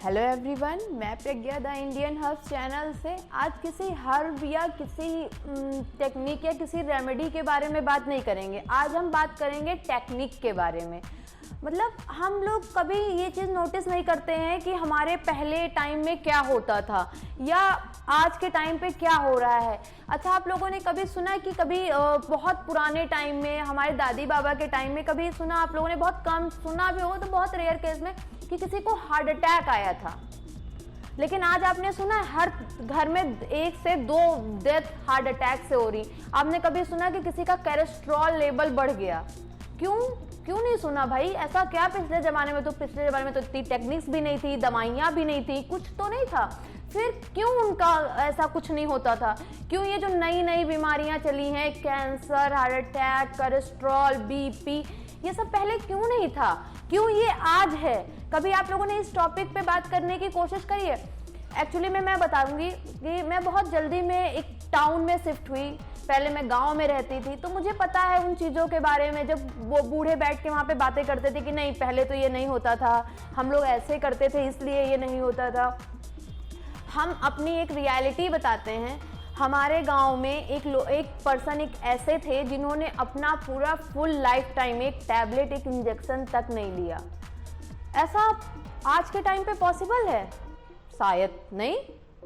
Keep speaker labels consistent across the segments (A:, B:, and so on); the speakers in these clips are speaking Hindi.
A: हेलो एवरीवन, मैं प्रज्ञा द इंडियन हर्ब्स चैनल से आज किसी हर्ब या किसी टेक्निक या किसी रेमेडी के बारे में बात नहीं करेंगे। आज हम बात करेंगे टेक्निक के बारे में। मतलब हम लोग कभी ये चीज़ नोटिस नहीं करते हैं कि हमारे पहले टाइम में क्या होता था या आज के टाइम पे क्या हो रहा है। अच्छा, आप लोगों ने कभी सुना कि कभी बहुत पुराने टाइम में, हमारे दादी बाबा के टाइम में कभी सुना? आप लोगों ने बहुत कम सुना भी हो तो बहुत रेयर केस में कि किसी को हार्ट अटैक आया था। लेकिन आज आपने सुना है हर घर में 1 से 2 डेथ हार्ट अटैक से हो रही। आपने कभी सुना कि किसी का कोलेस्ट्रॉल लेवल बढ़ गया? क्यों नहीं सुना भाई? ऐसा क्या? पिछले जमाने में तो इतनी टेक्निक्स भी नहीं थी, दवाइयाँ भी नहीं थी, कुछ तो नहीं था। फिर क्यों उनका ऐसा कुछ नहीं होता था? क्यों ये जो नई नई बीमारियां चली हैं, cancer, heart attack, cholesterol, BP, ये सब पहले क्यों नहीं था? क्यों ये आज है? कभी आप लोगों ने इस टॉपिक पे बात करने की कोशिश करी है? एक्चुअली मैं बताऊंगी कि मैं बहुत जल्दी में एक टाउन में शिफ्ट हुई। पहले मैं गांव में रहती थी, तो मुझे पता है उन चीज़ों के बारे में। जब वो बूढ़े बैठ के वहाँ पे बातें करते थे कि नहीं पहले तो ये नहीं होता था, हम लोग ऐसे करते थे इसलिए ये नहीं होता था। हम अपनी एक रियलिटी बताते हैं। हमारे गांव में एक पर्सन एक ऐसे थे जिन्होंने अपना पूरा फुल लाइफ टाइम एक टैबलेट, एक इंजेक्शन तक नहीं लिया। ऐसा आज के टाइम पे पॉसिबल है? शायद नहीं,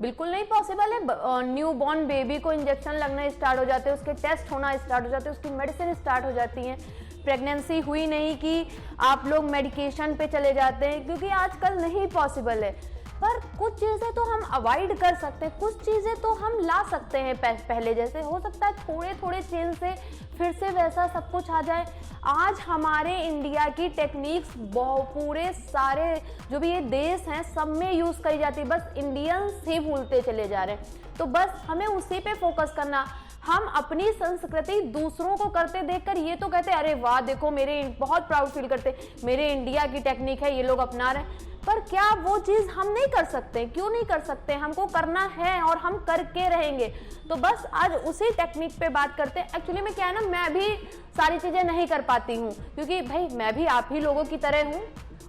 A: बिल्कुल नहीं पॉसिबल है। न्यू बॉर्न बेबी को इंजेक्शन लगना स्टार्ट हो जाते हैं, उसके टेस्ट होना स्टार्ट हो जाते हैं, उसकी मेडिसिन स्टार्ट हो जाती हैं। प्रेगनेंसी हुई नहीं कि आप लोग मेडिकेशन पे चले जाते हैं, क्योंकि आजकल नहीं पॉसिबल है। पर कुछ चीज़ें तो हम अवॉइड कर सकते हैं, कुछ चीज़ें तो हम ला सकते हैं। पहले जैसे हो सकता है थोड़े थोड़े चेंज से फिर से वैसा सब कुछ आ जाए। आज हमारे इंडिया की टेक्निक्स पूरे सारे जो भी ये देश हैं सब में यूज़ करी जाती है, बस इंडियंस ही भूलते चले जा रहे हैं। तो बस हमें उसी पे फोकस करना। हम अपनी संस्कृति दूसरों को करते देखकर ये तो कहते अरे वाह देखो, मेरे बहुत प्राउड फील करते, मेरे इंडिया की टेक्निक है, ये लोग अपना रहे हैं। पर क्या वो चीज़ हम नहीं कर सकते? क्यों नहीं कर सकते? हमको करना है और हम करके रहेंगे। तो बस आज उसी टेक्निक पे बात करते हैं। एक्चुअली में क्या है ना, मैं भी सारी चीज़ें नहीं कर पाती हूँ, क्योंकि भाई मैं भी आप ही लोगों की तरह हूँ।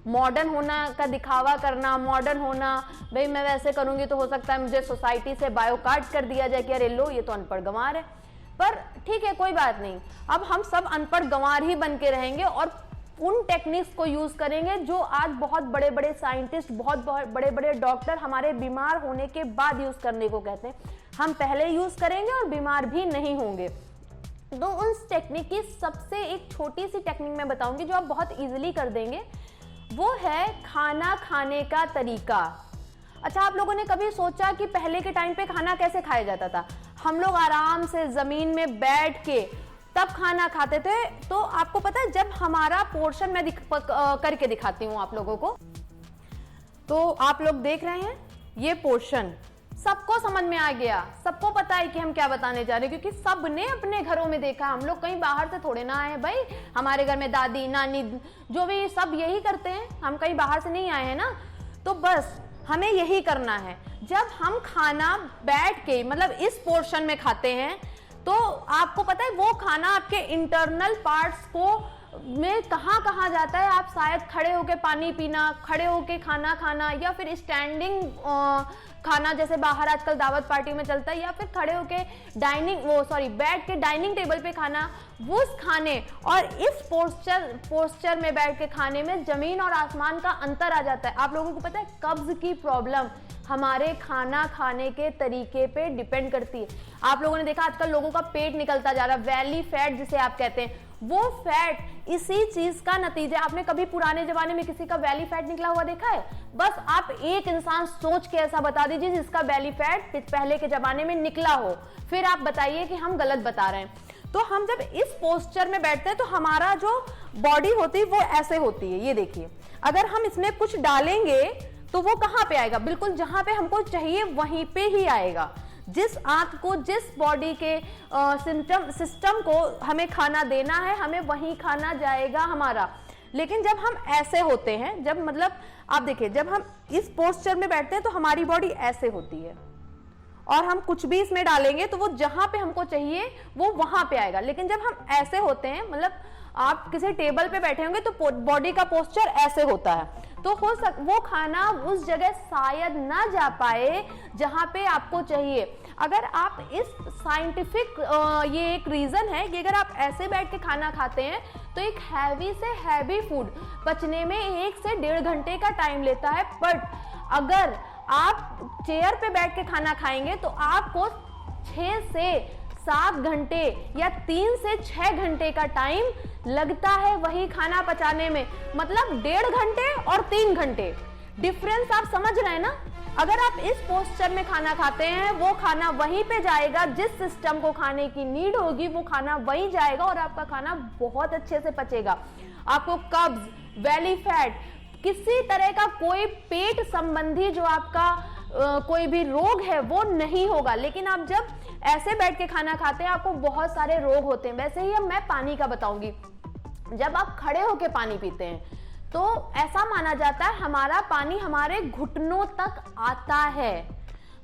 A: मॉडर्न होना का दिखावा करना, मॉडर्न होना, भाई मैं वैसे करूँगी तो हो सकता है मुझे सोसाइटी से बायो कार्ड कर दिया जाए कि अरे लो ये तो अनपढ़ गंवार है। पर ठीक है, कोई बात नहीं, अब हम सब अनपढ़ गंवार ही बन के रहेंगे और उन टेक्निक्स को यूज करेंगे जो आज बहुत बड़े बड़े साइंटिस्ट, बहुत बड़े बड़े डॉक्टर हमारे बीमार होने के बाद यूज करने को कहते हैं। हम पहले यूज करेंगे और बीमार भी नहीं होंगे। तो उस टेक्निक की सबसे एक छोटी सी टेक्निक मैं बताऊंगी जो आप बहुत इजीली कर देंगे, वो है खाना खाने का तरीका। अच्छा, आप लोगों ने कभी सोचा कि पहले के टाइम पे खाना कैसे खाया जाता था? हम लोग आराम से जमीन में बैठ के तब खाना खाते थे। तो आपको पता है, जब हमारा पोर्शन मैं करके दिखाती हूँ आप लोगों को, तो आप लोग देख रहे हैं ये पोर्शन, सबको समझ में आ गया, सबको पता है कि हम क्या बताने जा रहे हैं, क्योंकि सबने अपने घरों में देखा। हम लोग कहीं बाहर से थोड़े ना आए हैं भाई, हमारे घर में दादी नानी जो भी सब यही करते हैं, हम कहीं बाहर से नहीं आए हैं ना। तो बस हमें यही करना है। जब हम खाना बैठ के मतलब इस पोर्शन में खाते हैं, तो आपको पता है वो खाना आपके इंटरनल पार्ट्स को में कहाँ जाता है। आप शायद खड़े होके पानी पीना, खड़े होके खाना खाना, या फिर स्टैंडिंग खाना जैसे बाहर आजकल दावत पार्टी में चलता है, या फिर खड़े होके बैठ के डाइनिंग टेबल पे खाना। उस खाने और इस पोस्चर में बैठ के खाने में जमीन और आसमान का अंतर आ जाता है। आप लोगों को पता है कब्ज की प्रॉब्लम हमारे खाना खाने के तरीके पे डिपेंड करती है। आप लोगों ने देखा आजकल लोगों का पेट निकलता जा रहा है, वैली फैट जिसे आप कहते हैं, वो फैट इसी चीज का नतीजा। आपने कभी पुराने जमाने में किसी का वैली फैट निकला हुआ देखा है? बस आप एक इंसान सोच के ऐसा बता दीजिए जिसका वैली फैट पहले के जमाने में निकला हो, फिर आप बताइए कि हम गलत बता रहे हैं। तो हम जब इस पोस्चर में बैठते हैं तो हमारा जो बॉडी होती है वो ऐसे होती है। ये देखिए, अगर हम इसमें कुछ डालेंगे तो वो कहाँ पे आएगा? बिल्कुल जहां पे हमको चाहिए वहीं पे ही आएगा। जिस आंत को, जिस बॉडी के सिस्टम को हमें खाना देना है, हमें वहीं खाना जाएगा हमारा। लेकिन जब हम ऐसे होते हैं, जब मतलब आप देखिए, जब हम इस पोस्चर में बैठते हैं तो हमारी बॉडी ऐसे होती है और हम कुछ भी इसमें डालेंगे तो वो जहां पे हमको चाहिए वो वहां पे आएगा। लेकिन जब हम ऐसे होते हैं, मतलब आप किसी टेबल पे बैठे होंगे तो बॉडी का पोस्चर ऐसे होता है, तो वो खाना उस जगह शायद ना जा पाए जहां पे आपको चाहिए। अगर आप इस साइंटिफिक ये एक रीजन है कि अगर आप ऐसे बैठ के खाना खाते हैं तो एक हैवी से हैवी फूड पचने में 1 से 1.5 घंटे का टाइम लेता है, बट अगर आप चेयर पे बैठ के खाना खाएंगे तो आपको 6 से 7 घंटे या 3 से 6 घंटे का टाइम लगता है वही खाना पचाने में। मतलब 1.5 घंटे और 3 घंटे डिफरेंस आप समझ रहे हैं ना। अगर आप इस पोस्चर में खाना खाते हैं, वो खाना वहीं पे जाएगा, जिस सिस्टम को खाने की नीड होगी वो खाना वहीं जाएगा और आपका खाना बहुत अच्छे से पचेगा। आपको कब्ज, बेली फैट, किसी तरह का कोई पेट संबंधी जो आपका कोई भी रोग है वो नहीं होगा। लेकिन आप जब ऐसे बैठ के खाना खाते हैं आपको बहुत सारे रोग होते हैं। वैसे ही अब मैं पानी का बताऊंगी। जब आप खड़े होके पानी पीते हैं तो ऐसा माना जाता है हमारा पानी हमारे घुटनों तक आता है।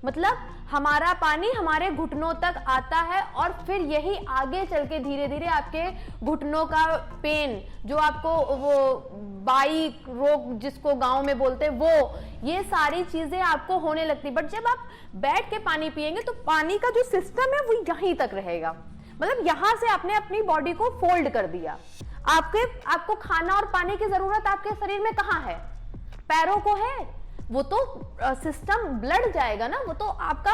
A: मतलब हमारा पानी हमारे घुटनों तक आता है और फिर यही आगे चल के धीरे धीरे आपके घुटनों का पेन, जो आपको वो बाई रोग जिसको गांव में बोलते हैं, वो ये सारी चीजें आपको होने लगती। बट जब आप बैठ के पानी पिएंगे तो पानी का जो सिस्टम है वो यहीं तक रहेगा। मतलब यहां से आपने अपनी बॉडी को फोल्ड कर दिया। आपको खाना और पानी की जरूरत आपके शरीर में कहाँ है? पैरों को है। वो तो सिस्टम ब्लड जाएगा ना, वो तो आपका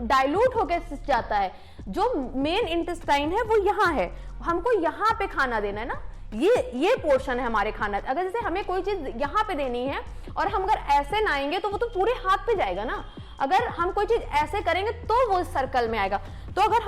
A: डाइल्यूट होके जाता है। जो मेन इंटेस्टाइन है वो यहाँ है, हमको यहाँ पे खाना देना है ना। ये पोर्शन है हमारे खाना। अगर जैसे हमें कोई चीज यहाँ पे देनी है और हम अगर ऐसे नाएंगे तो वो तो पूरे हाथ पे जाएगा ना। अगर हम कोई चीज ऐसे करेंगे तो वो इस सर्कल में आएगा। तो अगर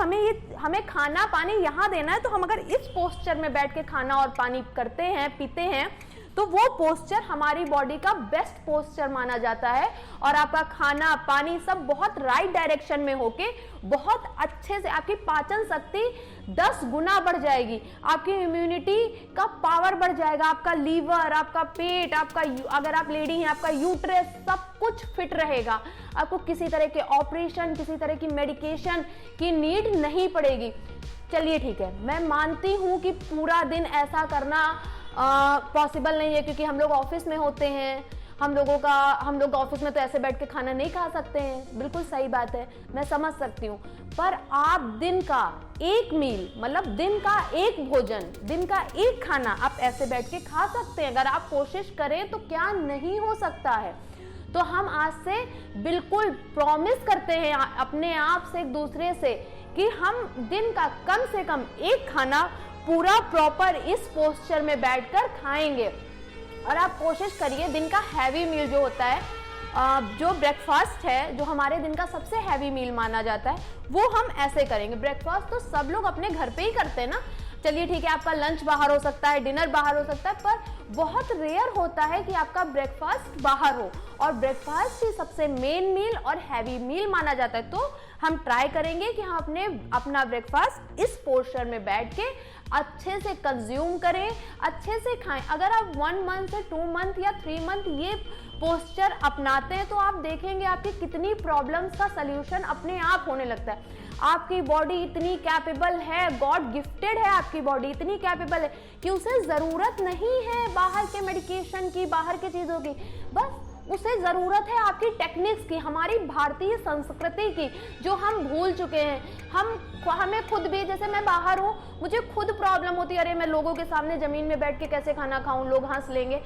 A: हमें खाना पानी यहाँ देना है तो हम अगर इस पोस्चर में बैठ के खाना और पानी करते हैं, पीते हैं, तो वो पोस्चर हमारी बॉडी का बेस्ट पोस्चर माना जाता है और आपका खाना पानी सब बहुत राइट डायरेक्शन में होके बहुत अच्छे से आपकी पाचन शक्ति 10 गुना बढ़ जाएगी। आपकी इम्यूनिटी का पावर बढ़ जाएगा। आपका लीवर, आपका पेट, आपका अगर आप लेडी हैं आपका यूट्रस, सब कुछ फिट रहेगा। आपको किसी तरह के ऑपरेशन, किसी तरह की मेडिकेशन की नीड नहीं पड़ेगी। चलिए ठीक है, मैं मानती हूँ कि पूरा दिन ऐसा करना पॉसिबल नहीं है क्योंकि हम लोग ऑफिस में होते हैं। हम लोग ऑफिस में तो ऐसे बैठ के खाना नहीं खा सकते हैं। बिल्कुल सही बात है, मैं समझ सकती हूँ। पर आप दिन का एक मील, मतलब दिन का एक भोजन, दिन का एक खाना आप ऐसे बैठ के खा सकते हैं। अगर आप कोशिश करें तो क्या नहीं हो सकता है। तो हम आज से बिल्कुल प्रॉमिस करते हैं अपने आप से, एक दूसरे से, कि हम दिन का कम से कम एक खाना पूरा प्रॉपर इस पोस्चर में बैठकर खाएंगे। और आप कोशिश करिए दिन का हैवी मील जो होता है, जो ब्रेकफास्ट है, जो हमारे दिन का सबसे हैवी मील माना जाता है, वो हम ऐसे करेंगे। ब्रेकफास्ट तो सब लोग अपने घर पे ही करते हैं ना। चलिए ठीक है, आपका लंच बाहर हो सकता है, डिनर बाहर हो सकता है, पर बहुत रेयर होता है कि आपका ब्रेकफास्ट बाहर हो। और ब्रेकफास्ट ही सबसे मेन मील और हैवी मील माना जाता है। तो हम ट्राई करेंगे कि हम अपना ब्रेकफास्ट इस पोर्शन में बैठ के अच्छे से कंज्यूम करें, अच्छे से खाएं। अगर आप 1 मंथ से 2 मंथ या 3 मंथ ये पोस्चर अपनाते हैं तो आप देखेंगे आपकी कितनी प्रॉब्लम्स का सल्यूशन अपने आप होने लगता है। आपकी बॉडी इतनी कैपेबल है, गॉड गिफ्टेड है, आपकी बॉडी इतनी कैपेबल है कि उसे जरूरत नहीं है बाहर के मेडिकेशन की, बाहर की चीजों की। बस उसे जरूरत है आपकी टेक्निक्स की, हमारी भारतीय संस्कृति की, जो हम भूल चुके हैं। हमें खुद भी, जैसे मैं बाहर हूँ, मुझे खुद प्रॉब्लम होती है, अरे मैं लोगों के सामने जमीन में बैठ के कैसे खाना खाऊं, लोग हंस लेंगे।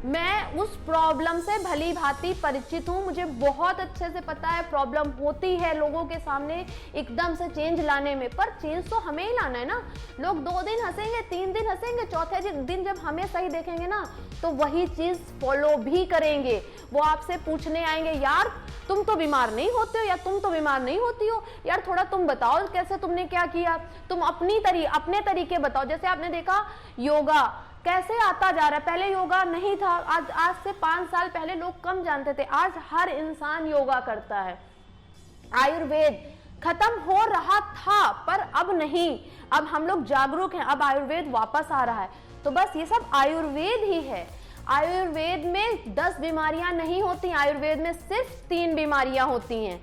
A: मैं उस प्रॉब्लम से भली भांति परिचित हूँ। मुझे बहुत अच्छे से पता है प्रॉब्लम होती है लोगों के सामने एकदम से चेंज लाने में। पर चेंज तो हमें ही लाना है ना। लोग 2 दिन हंसेंगे, 3 दिन हंसेंगे, चौथे दिन जब हमें सही देखेंगे ना तो वही चीज फॉलो भी करेंगे। वो आपसे पूछने आएंगे, यार तुम तो बीमार नहीं होते हो, या तुम तो बीमार नहीं होती हो, यार थोड़ा तुम बताओ कैसे तुमने क्या किया, तुम अपने तरीके बताओ। जैसे आपने देखा योगा कैसे आता जा रहा है। पहले योगा नहीं था, आज से 5 साल पहले लोग कम जानते थे, आज हर इंसान योगा करता है। आयुर्वेद खत्म हो रहा था पर अब नहीं, अब हम लोग जागरूक हैं, अब आयुर्वेद वापस आ रहा है। तो बस ये सब आयुर्वेद ही है। आयुर्वेद में 10 बीमारियां नहीं होती, आयुर्वेद में सिर्फ 3 बीमारियां होती हैं।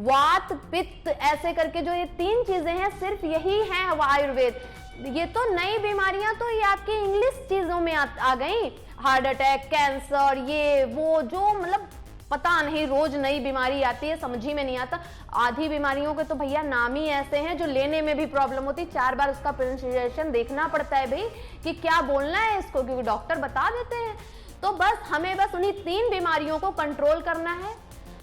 A: वात, पित्त, ऐसे करके जो ये 3 चीजें हैं, सिर्फ यही हैं वो आयुर्वेद। ये तो नई बीमारियां तो ये आपकी इंग्लिश चीजों में आ गई, हार्ट अटैक, कैंसर, ये वो, जो मतलब पता नहीं रोज नई बीमारी आती है, समझ ही में नहीं आता। आधी बीमारियों के तो भैया नाम ही ऐसे हैं जो लेने में भी प्रॉब्लम होती है, 4 बार उसका प्रोनाउंसिएशन देखना पड़ता है भाई कि क्या बोलना है इसको, क्योंकि डॉक्टर बता देते हैं। तो बस हमें बस उन्हीं 3 बीमारियों को कंट्रोल करना है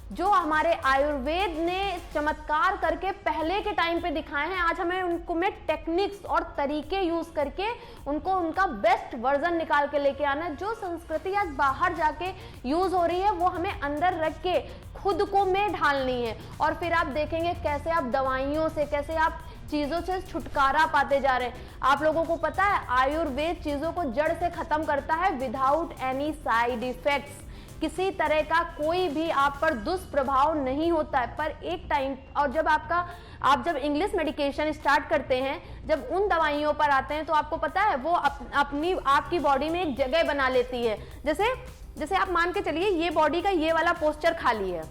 A: जो हमारे आयुर्वेद ने चमत्कार करके पहले के टाइम पे दिखाए हैं। आज हमें उनको में टेक्निक्स और तरीके यूज करके उनको उनका बेस्ट वर्जन निकाल के लेके आना है। जो संस्कृति आज बाहर जाके यूज हो रही है वो हमें अंदर रख के खुद को में ढालनी है, और फिर आप देखेंगे कैसे आप दवाइयों से, कैसे आप चीजों से छुटकारा पाते जा रहे हैं। आप लोगों को पता है आयुर्वेद चीजों को जड़ से खत्म करता है विदाउट एनी साइड इफेक्ट्स। किसी तरह का कोई भी आप पर दुष्प्रभाव नहीं होता है। पर एक टाइम, और जब आप जब इंग्लिश मेडिकेशन स्टार्ट करते हैं, जब उन दवाइयों पर आते हैं तो आपको पता है वो अपनी आपकी बॉडी में एक जगह बना लेती है। जैसे आप मान के चलिए ये बॉडी का ये वाला पोस्चर खाली है,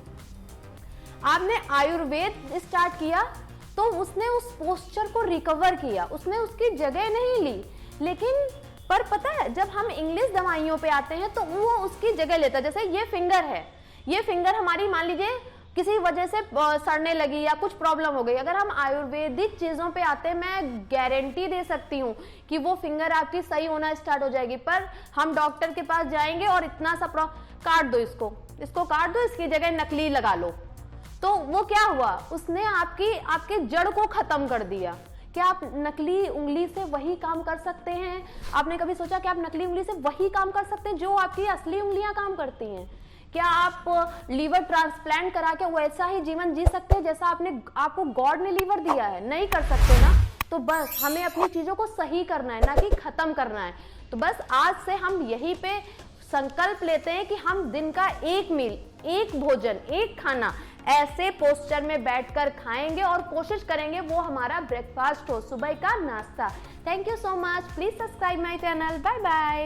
A: आपने आयुर्वेद स्टार्ट किया तो उसने उस पोस्चर को रिकवर किया, उसने उसकी जगह नहीं ली। लेकिन पर पता है जब हम इंग्लिश दवाइयों पे आते हैं तो वो उसकी जगह लेता है। जैसे ये फिंगर है, ये फिंगर हमारी मान लीजिए किसी वजह से सड़ने लगी या कुछ प्रॉब्लम हो गई, अगर हम आयुर्वेदिक चीजों पे आते हैं मैं गारंटी दे सकती हूँ कि वो फिंगर आपकी सही होना स्टार्ट हो जाएगी। पर हम डॉक्टर के पास जाएंगे और इतना सा काट दो, इसको काट दो, इसकी जगह नकली लगा लो, तो वो क्या हुआ, उसने आपके जड़ को खत्म कर दिया। क्या आप नकली उंगली से वही काम कर सकते हैं? आपने कभी सोचा कि आप नकली उंगली से वही काम कर सकते हैं जो आपकी असली उंगलियां काम करती हैं? क्या आप लीवर ट्रांसप्लांट करा के वैसा ही जीवन जी सकते हैं जैसा आपको गॉड ने लीवर दिया है? नहीं कर सकते ना। तो बस हमें अपनी चीजों को सही करना है, ना कि खत्म करना है। तो बस आज से हम यही पे संकल्प लेते हैं कि हम दिन का एक मील, एक भोजन, एक खाना ऐसे पोस्चर में बैठकर खाएंगे और कोशिश करेंगे वो हमारा ब्रेकफास्ट हो, सुबह का नाश्ता। Thank you so much, please subscribe my channel. Bye bye.